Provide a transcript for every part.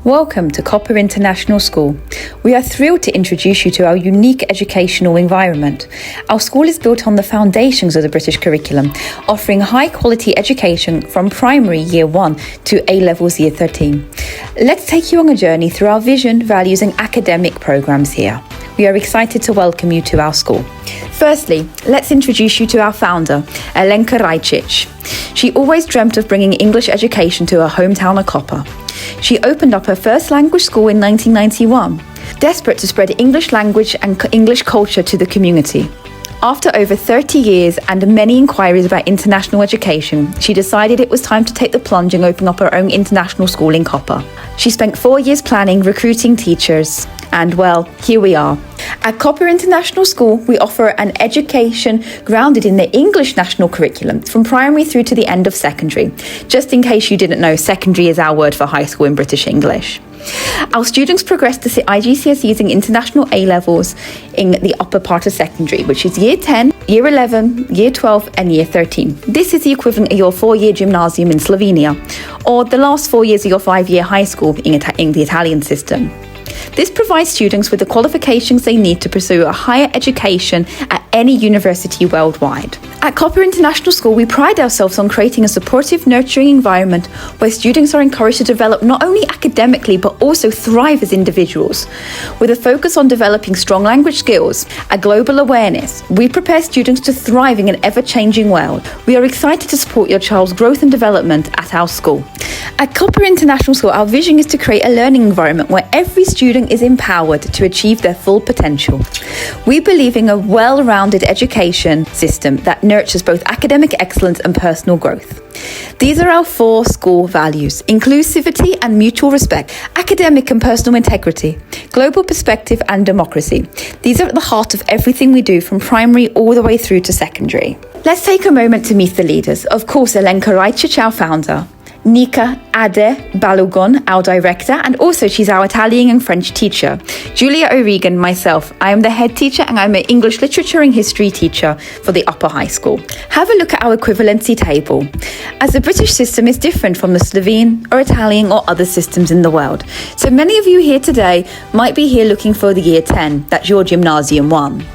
Welcome to Koper International School. We are thrilled to introduce you to our unique educational environment. Our school is built on the foundations of the British curriculum, offering high-quality education from primary year 1 to A-levels year 13. Let's take you on a journey through our vision, values and academic programs here. We are excited to welcome you to our school. Firstly, let's introduce you to our founder, Alenka Rajcic. She always dreamt of bringing English education to her hometown of Koper. She opened up her first language school in 1991, desperate to spread English language and English culture to the community. After over 30 years and many inquiries about international education, she decided it was time to take the plunge and open up her own international school in Koper. She spent 4 years planning, recruiting teachers, and well, here we are. At Koper International School, we offer an education grounded in the English national curriculum from primary through to the end of secondary. Just in case you didn't know, secondary is our word for high school in British English. Our students progress to IGCSE using international A-levels in the upper part of secondary, which is year 10, year 11, year 12 and year 13. This is the equivalent of your 4-year gymnasium in Slovenia, or the last 4 years of your 5-year high school in the Italian system. This provides students with the qualifications they need to pursue a higher education at any university worldwide. At Koper International School, we pride ourselves on creating a supportive, nurturing environment where students are encouraged to develop not only academically but also thrive as individuals. With a focus on developing strong language skills, a global awareness, we prepare students to thrive in an ever-changing world. We are excited to support your child's growth and development at our school. At Koper International School, our vision is to create a learning environment where every student is empowered to achieve their full potential. We believe in a well-rounded education system that nurtures both academic excellence and personal growth. These are our 4 school values: inclusivity and mutual respect, academic and personal integrity, global perspective and democracy. These are at the heart of everything we do from primary all the way through to secondary. Let's take a moment to meet the leaders. Of course, Alenka Rajcic, our founder, Nika Ade Balogun, our director, and also she's our Italian and French teacher. Julia O'Regan, myself, I am the head teacher and I'm an English literature and history teacher for the upper high school. Have a look at our equivalency table, as the British system is different from the Slovene or Italian or other systems in the world. So many of you here today might be here looking for the year 10, that's your gymnasium 1.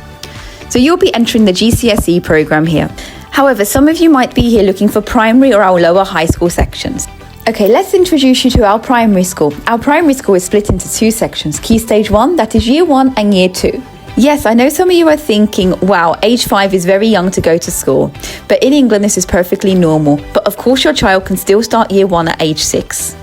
So you'll be entering the GCSE program here. However, some of you might be here looking for primary or our lower high school sections. Okay, let's introduce you to our primary school. Our primary school is split into 2 sections, Key Stage 1, that is year 1 and year 2. Yes, I know some of you are thinking, wow, age 5 is very young to go to school. But in England, this is perfectly normal. But of course, your child can still start year 1 at age 6.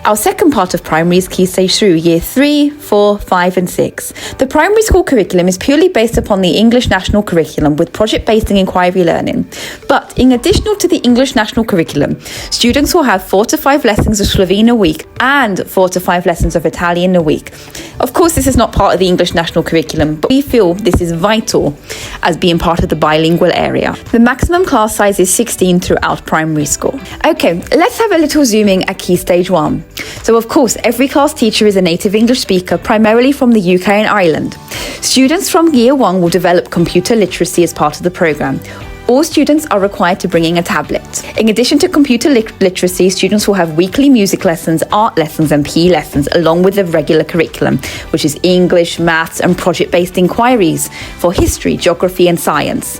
Our second part of primary is Key Stage 3, year 3, 4, 5 and 6. The primary school curriculum is purely based upon the English national curriculum with project-based and inquiry learning. But in addition to the English national curriculum, students will have 4 to 5 lessons of Slovene a week and 4 to 5 lessons of Italian a week. Of course, this is not part of the English national curriculum, but we feel this is vital as being part of the bilingual area. The maximum class size is 16 throughout primary school. Okay, let's have a little zooming at Key Stage 1. So of course, every class teacher is a native English speaker, primarily from the UK and Ireland. Students from year 1 will develop computer literacy as part of the programme. All students are required to bring in a tablet. In addition to computer literacy, students will have weekly music lessons, art lessons and PE lessons, along with the regular curriculum, which is English, maths and project-based inquiries for history, geography and science.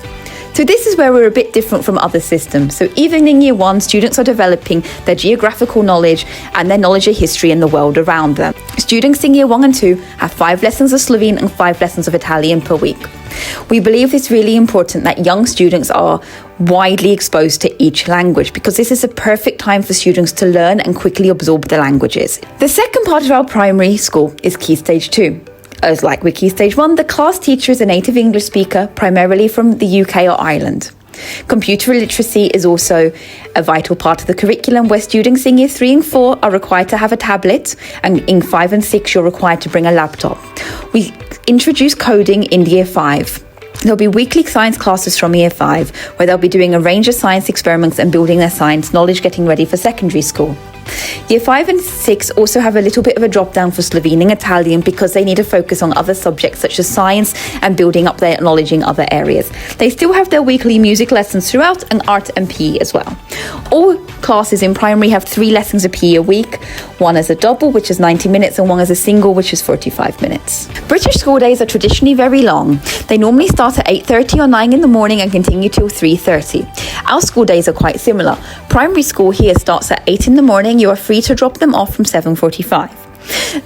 So this is where we're a bit different from other systems. So even in year 1, students are developing their geographical knowledge and their knowledge of history and the world around them. Students in year 1 and 2 have 5 lessons of Slovene and 5 lessons of Italian per week. We believe it's really important that young students are widely exposed to each language because this is a perfect time for students to learn and quickly absorb the languages. The second part of our primary school is Key Stage 2. As like with Key Stage 1, the class teacher is a native English speaker, primarily from the UK or Ireland. Computer literacy is also a vital part of the curriculum where students in year 3 and 4 are required to have a tablet, and in 5 and 6 you're required to bring a laptop. We introduce coding in year 5. There'll be weekly science classes from year 5 where they'll be doing a range of science experiments and building their science knowledge, getting ready for secondary school. Year 5 and 6 also have a little bit of a drop down for Slovenian Italian because they need to focus on other subjects such as science and building up their knowledge in other areas. They still have their weekly music lessons throughout, and art and PE as well. All classes in primary have 3 lessons of PE a week, one as a double, which is 90 minutes, and one as a single, which is 45 minutes. British school days are traditionally very long. They normally start at 8:30 or 9 in the morning and continue till 3:30. Our school days are quite similar. Primary school here starts at 8 in the morning. You are free to drop them off from 7:45.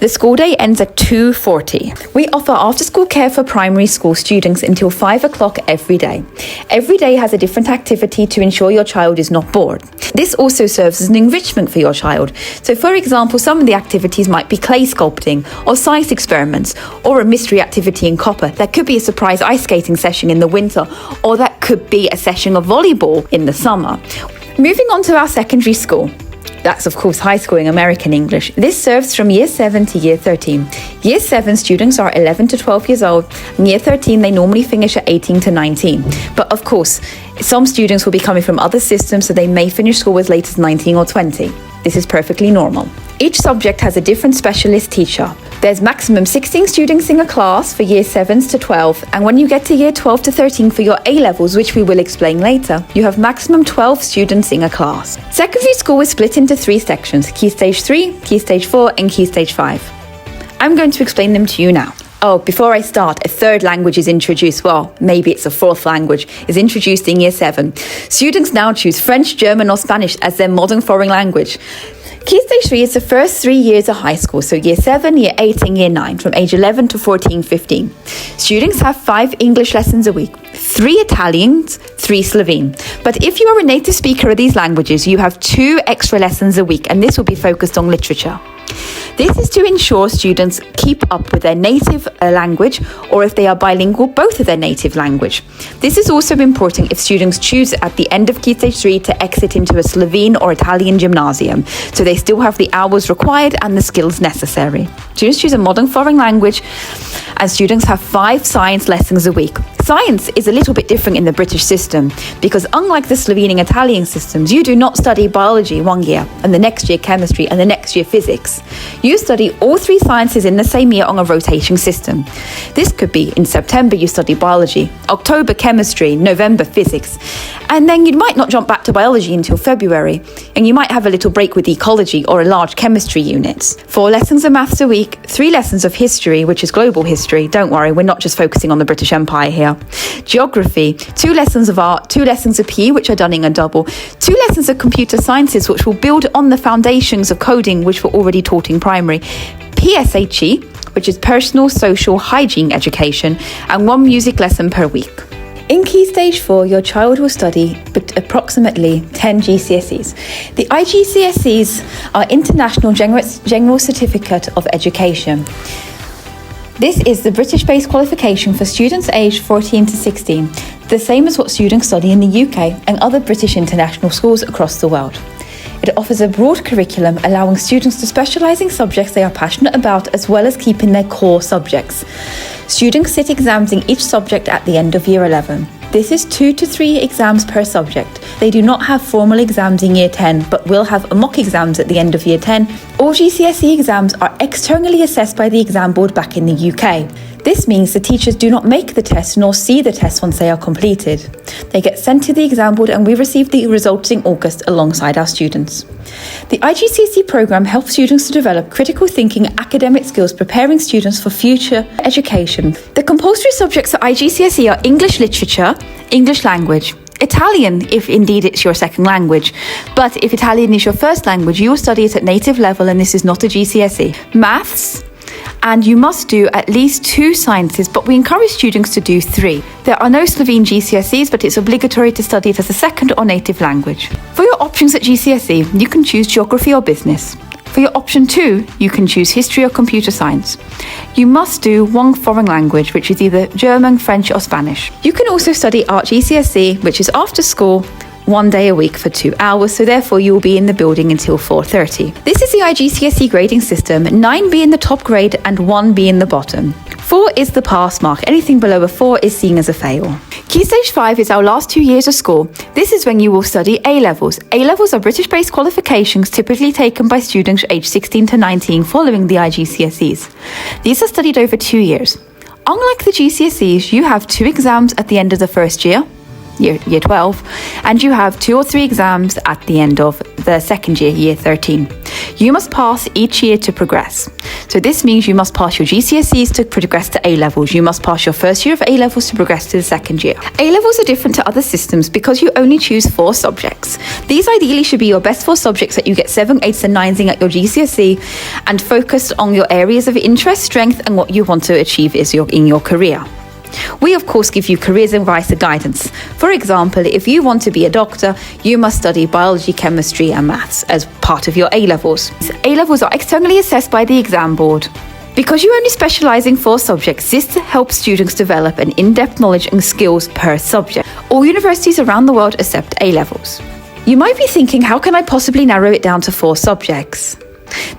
The school day ends at 2:40. We offer after-school care for primary school students until 5 o'clock every day. Every day has a different activity to ensure your child is not bored. This also serves as an enrichment for your child. So, for example, some of the activities might be clay sculpting or science experiments or a mystery activity in Koper. That could be a surprise ice skating session in the winter, or that could be a session of volleyball in the summer. Moving on to our secondary school. That's, of course, high school in American English. This serves from Year 7 to Year 13. Year 7 students are 11 to 12 years old, and Year 13 they normally finish at 18 to 19. But of course, some students will be coming from other systems, so they may finish school as late as 19 or 20. This is perfectly normal. Each subject has a different specialist teacher. There's maximum 16 students in a class for Year 7s to 12, and when you get to Year 12 to 13 for your A-levels, which we will explain later, you have maximum 12 students in a class. Secondary school is split into 3 sections: Key Stage 3, Key Stage 4 and Key Stage 5. I'm going to explain them to you now. Oh, before I start, a third language is introduced. Well, maybe it's a fourth language, is introduced in Year 7. Students now choose French, German or Spanish as their modern foreign language. Key Stage 3 is the first 3 years of high school, so Year 7, Year 8 and Year 9, from age 11 to 14, 15. Students have 5 English lessons a week, 3 Italian, 3 Slovene. But if you are a native speaker of these languages, you have 2 extra lessons a week, and this will be focused on literature. This is to ensure students keep up with their native language, or if they are bilingual, both of their native language. This is also important if students choose at the end of Key Stage 3 to exit into a Slovene or Italian gymnasium, so they still have the hours required and the skills necessary. Students choose a modern foreign language, and students have 5 science lessons a week. Science is a little bit different in the British system because unlike the Slovenian Italian systems, you do not study biology one year and the next year chemistry and the next year physics. You study all 3 sciences in the same year on a rotating system. This could be in September you study biology, October chemistry, November physics, and then you might not jump back to biology until February, and you might have a little break with ecology or a large chemistry unit. 4 lessons of maths a week, 3 lessons of history, which is global history. Don't worry, we're not just focusing on the British Empire here. Geography, 2 lessons of art, 2 lessons of PE, which are done in a double, 2 lessons of computer sciences, which will build on the foundations of coding, which were already taught in primary, PSHE, which is personal social hygiene education, and 1 music lesson per week. In Key Stage 4, your child will study approximately 10 GCSEs. The IGCSEs are International General Certificate of Education. This is the British-based qualification for students aged 14 to 16, the same as what students study in the UK and other British international schools across the world. It offers a broad curriculum allowing students to specialise in subjects they are passionate about as well as keeping their core subjects. Students sit exams in each subject at the end of Year 11. This is 2 to 3 exams per subject. They do not have formal exams in Year 10, but will have mock exams at the end of Year 10. All GCSE exams are externally assessed by the exam board back in the UK. This means the teachers do not make the tests nor see the tests once they are completed. They get sent to the exam board and we receive the results in August alongside our students. The IGCSE programme helps students to develop critical thinking and academic skills, preparing students for future education. The compulsory subjects at IGCSE are English literature, English language, Italian, if indeed it's your second language. But if Italian is your first language, you will study it at native level and this is not a GCSE. Maths, and you must do at least 2 sciences, but we encourage students to do 3. There are no Slovene GCSEs, but it's obligatory to study it as a second or native language. For your options at GCSE, you can choose geography or business. For your option 2, you can choose history or computer science. You must do 1 foreign language, which is either German, French or Spanish. You can also study art GCSE, which is after school, 1 day a week for 2 hours, so therefore you will be in the building until 4:30. This is the IGCSE grading system, 9 being the top grade and 1 being the bottom. 4 is the pass mark. Anything below a 4 is seen as a fail. Key Stage 5 is our last 2 years of school. This is when you will study A-levels. A-levels are British-based qualifications typically taken by students aged 16 to 19 following the IGCSEs. These are studied over 2 years. Unlike the GCSEs, you have 2 exams at the end of the first year 12, and you have 2 or 3 exams at the end of the second year 13. You must pass each year to progress. So this means you must pass your GCSEs to progress to A-levels. You must pass your first year of A-levels to progress to the second year. A-levels are different to other systems because you only choose 4 subjects. These ideally should be your best 4 subjects that you get 7, 8s and 9s in at your GCSE, and focus on your areas of interest, strength and what you want to achieve in your career. We of course give you careers advice and guidance. For example, if you want to be a doctor, you must study biology, chemistry and maths as part of your A-levels. A-levels are externally assessed by the exam board. Because you only specialise in 4 subjects, this helps students develop an in-depth knowledge and skills per subject. All universities around the world accept A-levels. You might be thinking, how can I possibly narrow it down to 4 subjects?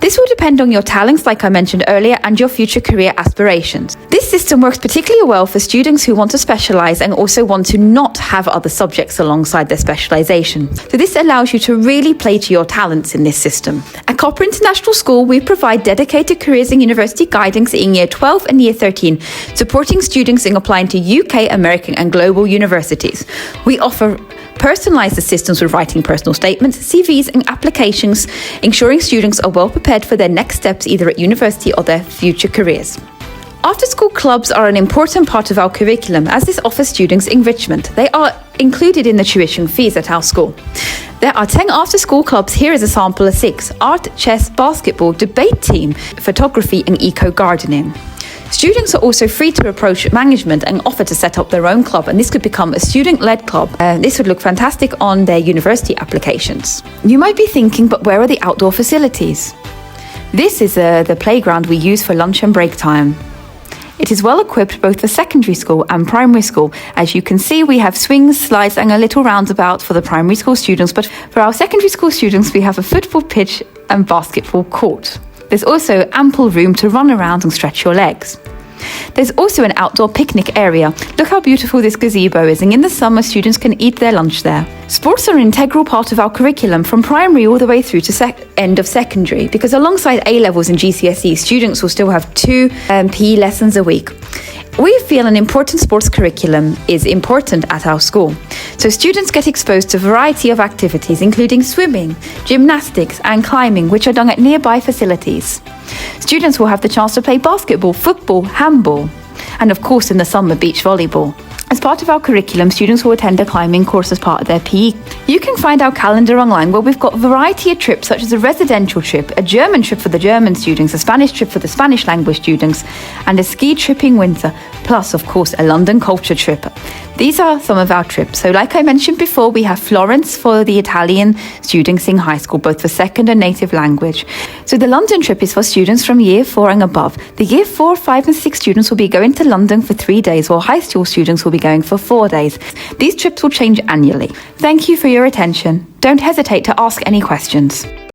This will depend on your talents, like I mentioned earlier, and your future career aspirations. This system works particularly well for students who want to specialise and also want to not have other subjects alongside their specialisation. So this allows you to really play to your talents in this system. At Koper International School, we provide dedicated careers and university guidance in Year 12 and Year 13, supporting students in applying to UK, American and global universities. We offer personalised assistance with writing personal statements, CVs and applications, ensuring students are well prepared for their next steps either at university or their future careers. After-school clubs are an important part of our curriculum as this offers students enrichment. They are included in the tuition fees at our school. There are 10 after-school clubs. Here is a sample of 6: art, chess, basketball, debate team, photography and eco-gardening. Students are also free to approach management and offer to set up their own club, and this could become a student-led club. This would look fantastic on their university applications. You might be thinking, but where are the outdoor facilities? This is the playground we use for lunch and break time. It is well equipped both for secondary school and primary school. As you can see, we have swings, slides and a little roundabout for the primary school students, but for our secondary school students, we have a football pitch and basketball court. There's also ample room to run around and stretch your legs. There's also an outdoor picnic area. Look how beautiful this gazebo is, and in the summer students can eat their lunch there. Sports are an integral part of our curriculum from primary all the way through to end of secondary, because alongside A-levels and GCSE, students will still have 2 PE lessons a week. We feel an important sports curriculum is important at our school. So students get exposed to a variety of activities, including swimming, gymnastics and climbing, which are done at nearby facilities. Students will have the chance to play basketball, football, handball, and of course in the summer, beach volleyball. As part of our curriculum, students will attend a climbing course as part of their PE. You can find our calendar online where we've got a variety of trips such as a residential trip, a German trip for the German students, a Spanish trip for the Spanish language students, and a ski trip in winter, plus of course a London culture trip. These are some of our trips. So like I mentioned before, we have Florence for the Italian students in high school, both for second and native language. So the London trip is for students from Year 4 and above. The Year 4, 5 and 6 students will be going to London for 3 days, while high school students will be going for 4 days. These trips will change annually. Thank you for your attention. Don't hesitate to ask any questions.